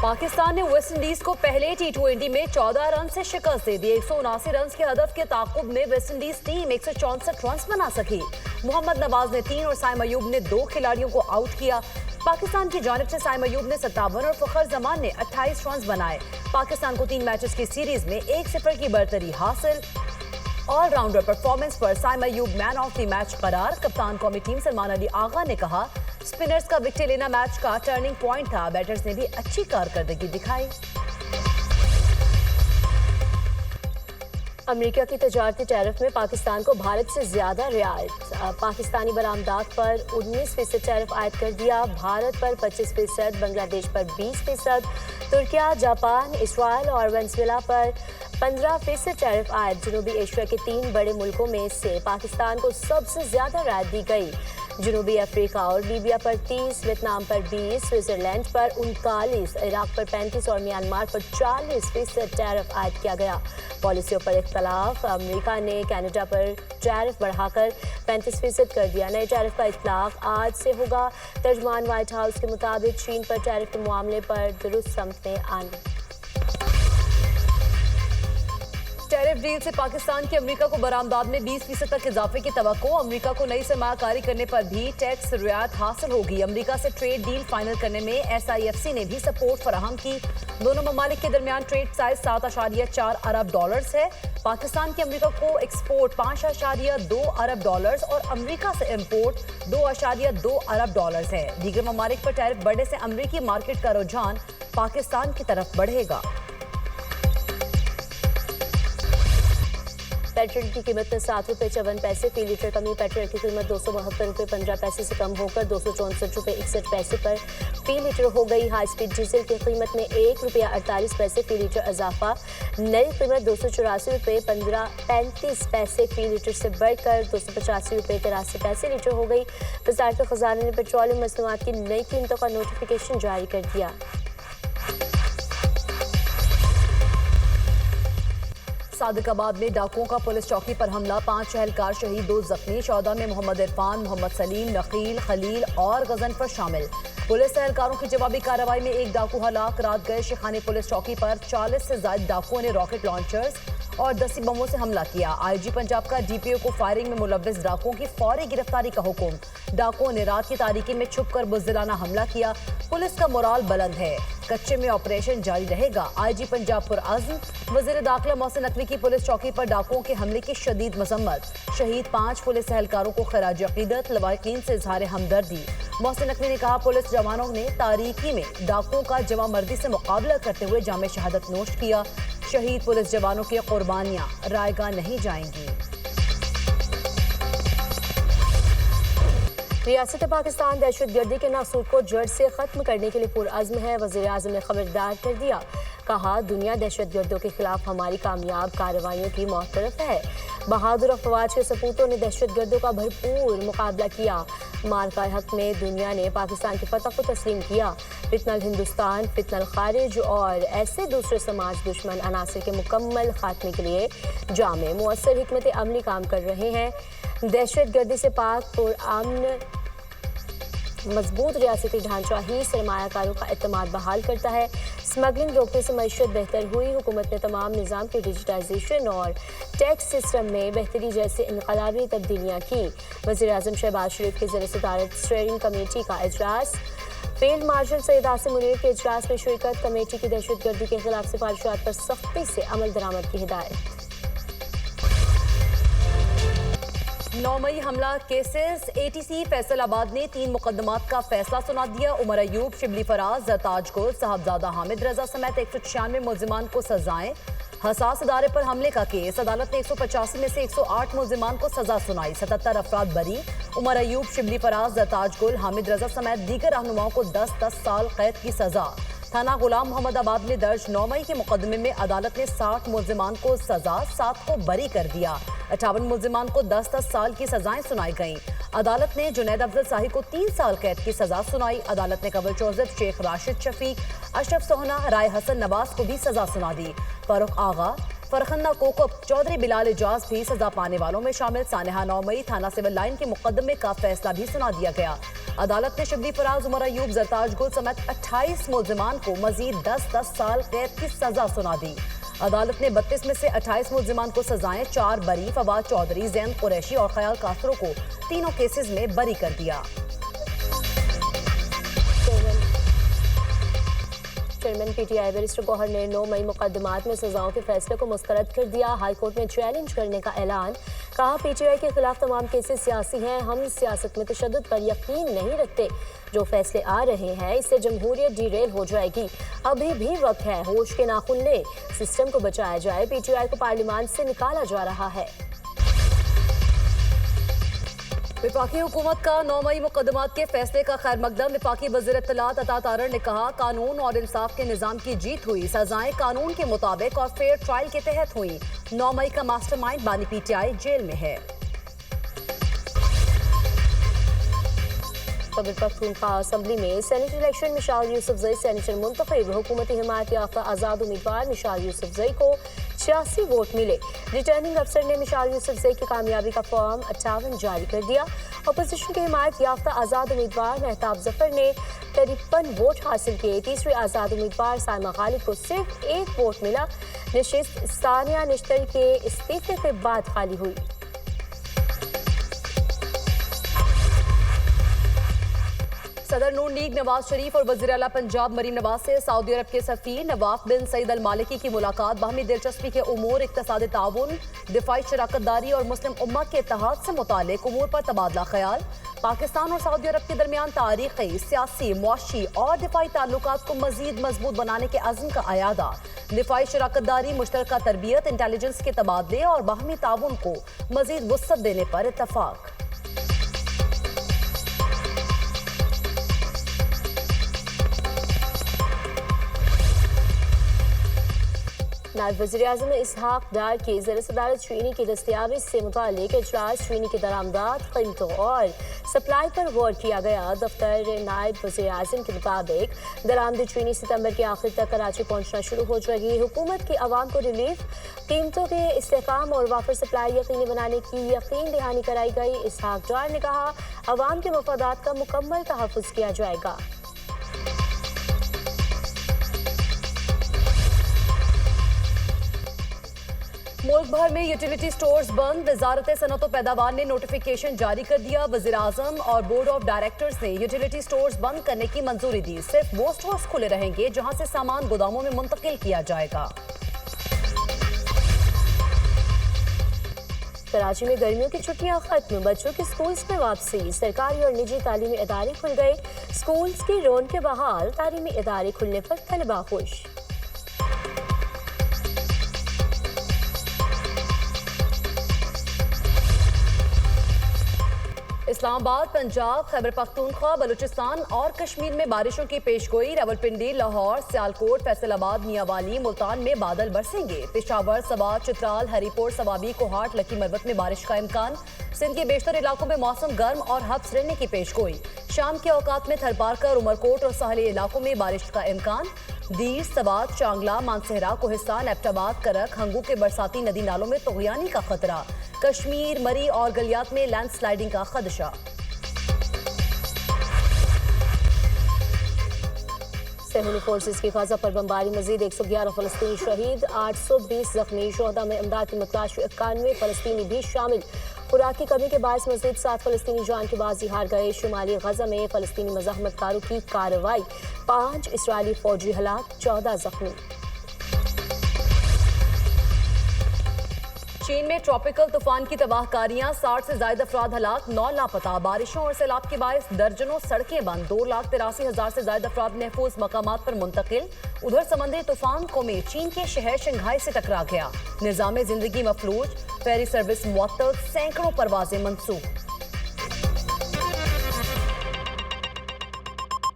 पाकिस्तान ने West Indies को पहले टी20 में 14 रन से शिकस्त दे दी। 179 रन के हदफ के ताकुब में वेस्ट इंडीज टीम 164 रन बना सकी। मोहम्मद नवाज ने 3 और साइम अयूब ने 2 खिलाड़ियों को आउट किया। पाकिस्तान की जानिब से साइम अयूब ने 57 और फखर जमान ने 28 रन बनाए। पाकिस्तान को 3 मैचेस की सीरीज में 1-0 की बरतरी हासिल। ऑलराउंडर परफॉर्मेंस पर Saim Ayub man of the match करार। कप्तान कौमी टीम सलमान अली आगा ने कहा, स्पिनर्स का विकेट लेना मैच का टर्निंग पॉइंट था। बैटर्स ने भी अच्छी कारकर्दगी दिखाई। अमेरिका की तजारती टैरिफ में पाकिस्तान को भारत से ज्यादा रियायत। पाकिस्तानी बरामदात पर 19% टैरिफ आयद कर दिया। भारत पर 25%, बांग्लादेश पर 20%, तुर्किया, जापान, इसराइल और वेनेजुएला पर 15% टैरिफ आयद। जनूबी एशिया के 3 बड़े मुल्कों में से पाकिस्तान को सबसे ज्यादा रियायत दी गई। जनूबी अफ्रीका और लीबिया पर 30, वियतनाम पर 20, स्विट्जरलैंड पर 39, इराक पर 35 और म्यांमार पर 40% टैरिफ आयद किया गया। पॉलिसियों पर इख्तलाफ। अमेरिका ने कनाडा पर टैरिफ बढ़ाकर 35% कर दिया। नए टैरिफ का इत्तलाक आज से होगा। तर्जमान व्हाइट हाउस के मुताबिक चीन पर टैरिफ के मामले पर दुरुस्त समत में आने। टैरिफ डील से पाकिस्तान की अमेरिका को बरामदात में 20% तक इजाफे की तवक्को। अमेरिका को नई सरमायाकारी करने पर भी टैक्स रियायत हासिल होगी। अमेरिका से ट्रेड डील फाइनल करने में SIFC ने भी सपोर्ट फराहम की। दोनों ममालिक के दरमियान ट्रेड साइज $7.4 अरब है। पाकिस्तान की अमेरिका को एक्सपोर्ट $5.2 अरब और अमेरिका से इम्पोर्ट $2.2 अरब है। दीगर ममालिक पर टैरिफ बढ़ने से अमेरिकी मार्केट का रुझान पाकिस्तान की तरफ बढ़ेगा। पेट्रोल की कीमत में ₹7.54 फी लीटर कमी। पेट्रोल की कीमत ₹272.15 से कम होकर ₹264.61 पर फी लीटर हो गई। हाई स्पीड डीजल की कीमत में ₹1.48 फी लीटर इजाफा। नई कीमत ₹284.35 फी लीटर से बढ़कर ₹285.83 लीटर हो गई। वज़ारत ख़ज़ाना ने पेट्रोलियम मसनूआत की नई कीमतों का नोटिफिकेशन जारी कर दिया। सादिकाबाद में डाकुओं का पुलिस चौकी पर हमला, 5 एहलकार शहीद, 2 जख्मी। 14 में मोहम्मद इरफान, मोहम्मद सलीम, नकील, खलील और गजनफर शामिल। पुलिस एहलकारों की जवाबी कार्रवाई में 1 डाकू हलाक। रात गए शिखानी पुलिस चौकी पर 40 से ज्यादा डाकुओं ने रॉकेट लॉन्चर्स और 10 बमों से हमला किया। IG पंजाब का DPO को फायरिंग में मुलव्विस डाकुओं की फौरी गिरफ्तारी का हुक्म। डाकुओं ने रात की तारीकी में छुपकर बुज़दिलाना हमला किया। पुलिस का मोराल बुलंद है, कच्चे में ऑपरेशन जारी रहेगा। IG पंजाब पुरअज़्म। वज़ीर दाखिला मोहसिन नकवी की पुलिस चौकी पर डाकुओं के हमले की शदीद मजम्मत। शहीद 5 पुलिस एहलकारों को खराज अकीदत। लवाहिकीन से इजहार हमदर्दी। मोहसिन नकवी ने कहा, पुलिस जवानों ने तारीकी में डाकुओं का जमा मर्दी से मुकाबला करते हुए जामे शहादत नोश किया। शहीद पुलिस जवानों की कुर्बानियां रायगा नहीं जाएंगी। रियासत पाकिस्तान दहशतगर्दी के नासूर को जड़ से खत्म करने के लिए पुरअज़्म है। वज़ीर आज़म ने खबरदार कर दिया। कहा, दुनिया दहशतगर्दों के खिलाफ हमारी कामयाब कार्रवाइयों की मौतरफ है। बहादुर अफवाज के सपूतों ने दहशतगर्दों का भरपूर मुकाबला किया। मार्का हक में दुनिया ने पाकिस्तान की फतह को तस्लीम किया। फितनल हिंदुस्तान, फितनल खारिज और ऐसे दूसरे समाज दुश्मन अनासर के मुकम्मल खात्मे के लिए जामे मुअस्सर हिकमत अमली काम कर रहे हैं। दहशतगर्दी से पाक पुरअमन मजबूत रियासती ढांचा ही सरमायाकारों का एतमाद बहाल करता है। स्मगलिंग रोकने से मईशत बेहतर हुई। हुकूमत ने तमाम निज़ाम के डिजिटाइजेशन और टैक्स सिस्टम में बेहतरी जैसे इनकलाबी तब्दीलियाँ की। वज़ीर आज़म शहबाज शरीफ की ज़रिए सदारत स्टीयरिंग कमेटी का इजलास। फील्ड मार्शल सैयद आसिम मुनीर के इजलास में शिरकत। कमेटी की दहशतगर्दी के खिलाफ सिफारिशात पर सख्ती से अमल दरामद की हिदायत। 9 मई हमला केसेस। ATC फैसलाबाद ने 3 मुकदमात का फैसला सुना दिया। उमर अयूब, शिबली फराज, जरताज गुल, साहबजादा हामिद रजा समेत 196 मुल्जिमान को सजाएं। हसास इदारे पर हमले का केस। अदालत ने 185 में से 108 मुल्जिमान को सजा सुनाई। 77 अफराद बरी। उमर अयूब, शिबली फराज, जरताज गुल, हामिद रजा समेत दीगर रहनुमाओं को 10-10 साल कैद की सजा। थाना गुलाम मोहम्मदाबाद में दर्ज 9 मई के मुकदमे में अदालत ने 60 मुल्जिमान को सजा, 7 को बरी कर दिया। 58 मुल्जिमान को 10-10 साल की सजाएं सुनाई गईं। अदालत ने जुनैद अफजल शाही को 3 साल कैद की सजा सुनाई। अदालत ने कबल जोसेफ, शेख राशिद शफीक, अशरफ सोहना, राय हसन नवाज को भी सजा सुना दी। फारूक आगा, फरखन्ना कोकब, चौधरी बिलाल एजाज भी सजा पाने वालों में शामिल। सानेहा 9 मई थाना सिविल लाइन के मुकदमे का फैसला भी सुना दिया गया। अदालत ने शिबली फराज, उमर अयूब, जरताज गुल समेत 28 मुलजिमान को मजीद 10-10 साल कैद की सजा सुना दी। अदालत ने 32 में से 28 मुलजिमान को सजाएं, 4 बरी, फवाद चौधरी, जैन कुरैशी और ख्याल कासरो को तीनों केसेस में बरी कर दिया। चेयरमैन पीटीआई बैरिस्टर गौहर ने 9 मई मुकदमात में सजाओं के फैसले को मुस्तरद कर दिया। हाईकोर्ट में चैलेंज करने का ऐलान। कहा, पीटीआई के खिलाफ तमाम केसेस सियासी हैं, हम सियासत में तशद्दुद पर यकीन नहीं रखते। जो फैसले आ रहे हैं इससे जमहूरियत डीरेल हो जाएगी। अभी भी वक्त है, होश के नाखुन ले, सिस्टम को बचाया जाए। पीटीआई को पार्लियामेंट से निकाला जा रहा है। विफाकी हुकूमत का 9 मई मुकदमात के फैसले का खैर मकदम। विफाकी वज़ीर इत्तलात अता तारर ने कहा, कानून और इंसाफ के निज़ाम की जीत हुई, सजाएं कानून के मुताबिक और फेयर ट्रायल के तहत हुई। 9 मई का मास्टरमाइंड बानी पीटीआई जेल में है। खैबर पख्तूनख्वा असम्बली में सेनेटर इलेक्शन मिशाल यूसुफजई सेनेटर मुंतखब। हुकूमती हिमायत याफ्ता आज़ाद उम्मीदवार मिशाल यूसुफजई को 86 वोट मिले। रिटर्निंग अफसर ने मिशाल यूसुफजई की कामयाबी का फॉर्म 58 जारी कर दिया। अपोजिशन के हिमायत याफ्ता आज़ाद उम्मीदवार मेहताब जफर ने 53 वोट हासिल किए। तीसरे आज़ाद उम्मीदवार साइमा खालिद को सिर्फ 1 वोट मिला। नशिस्त सानिया निश्तरी के इस्तीफे के बाद खाली हुई। सदर नून लीग नवाज शरीफ और वज़ीर आला पंजाब मरीम नवाज से सऊदी अरब के सफ़ीर नवाफ बिन सईद अल मालिकी की मुलाकात। बाहमी दिलचस्पी के उमूर, इक़्तिसादी ताउन, दिफाई शराकतदारी और मुस्लिम उम्मा के इत्तेहाद से मुताल्लिक़ उमूर पर तबादला ख्याल। पाकिस्तान और सऊदी अरब के दरमियान तारीख़ी, सियासी, मुआशी और दिफाई ताल्लुकात को मज़ीद मजबूत बनाने के अज़्म का अयादा। दिफाई शराकतदारी, मुश्तरका तरबियत, इंटेलिजेंस के तबादले और बाहमी ताउन को मज़ीद वुसअत देने पर इत्तफ़ाक़। नायब वज़ीर-ए-आज़म इसहाक डार की ज़र सदारत चीनी की दस्तियाबी से मुताल्लिक़ इजलास। चीनी की दरामदात, कीमतों और सप्लाई पर गौर किया गया। दफ्तर नायब वज़ीर-ए-आज़म के मुताबिक दरामदी चीनी सितंबर के आखिर तक कराची पहुँचना शुरू हो जाएगी। हुकूमत की आवाम को रिलीफ, कीमतों के इस्तेहकाम और वाफर सप्लाई यकीनी बनाने की यकीन दहानी कराई गई। इसहाक डार ने कहा, आवाम के मफादात का मुकम्मल तहफ़्फ़ुज़ किया जाएगा। मुल्क भर में यूटिलिटी स्टोर्स बंद। वजारत सनअत व पैदावार ने नोटिफिकेशन जारी कर दिया। वज़ीर आज़म और बोर्ड ऑफ डायरेक्टर्स ने यूटिलिटी स्टोर्स बंद करने की मंजूरी दी। सिर्फ वो स्टोर्स खुले रहेंगे जहां से सामान गोदामों में मुंतकिल किया जाएगा। कराची में गर्मियों की छुट्टियां खत्म, बच्चों की स्कूल्स में वापसी। सरकारी और निजी तालीमी इदारे खुल गए, स्कूल्स की रौनकें बहाल। तालीमी इदारे खुलने पर तलबा खुश। इस्लामाबाद, पंजाब, खैबर पख्तूनख्वा, बलूचिस्तान और कश्मीर में बारिशों की पेशगोई। रावलपिंडी, लाहौर, सियालकोट, फैसलाबाद, मियांवाली, मुल्तान में बादल बरसेंगे। पेशावर, सवात, चित्राल, हरीपुर, सवाबी, कोहाट, लकी मरवत में बारिश का इम्कान। सिंध के बेशतर इलाकों में मौसम गर्म और हब्स रहने की पेशगोई। शाम के औकात में थरपारकर, उमरकोट और साहली इलाकों में बारिश का इम्कान। दीर, सवात, चांगला, मानसहरा, कोहिस्तान, एबटाबाद, करक, हंगू के बरसाती नदी नालों में तोगयानी का खतरा। कश्मीर, मरी और गलियात में लैंडस्लाइडिंग का खदशा। सेहूनी फोर्सेस की गाजा पर बमबारी, मजीद 111 फलस्तीनी शहीद, 820 जख्मी। शोहदा में इमदाद की मुतलाश 91 फलस्तीनी भी शामिल। खुराकी कमी के बायस मजीद 7 फलस्तीनी जान की बाजी हार गए। शुमाली गजा में फलस्तीनी मज़ाहमतकारों की कार्रवाई, 5 इसराइली फौजी हलाक, 14 जख्मी। चीन में ट्रॉपिकल तूफान की तबाहकारियां, 60 से ज्यादा अफराद हलाक, 9 लापता। बारिशों और सैलाब के बायस दर्जनों सड़कें बंद, 2,83,000 से ज्यादा अफराद महफूज मकामात पर मुंतकिल। उधर समंदरी तूफान कोमे चीन के शहर शंघाई से टकरा गया। निजाम जिंदगी मफलूज, फेरी सर्विस मुअत्तल, सैकड़ों परवाजें मनसूख।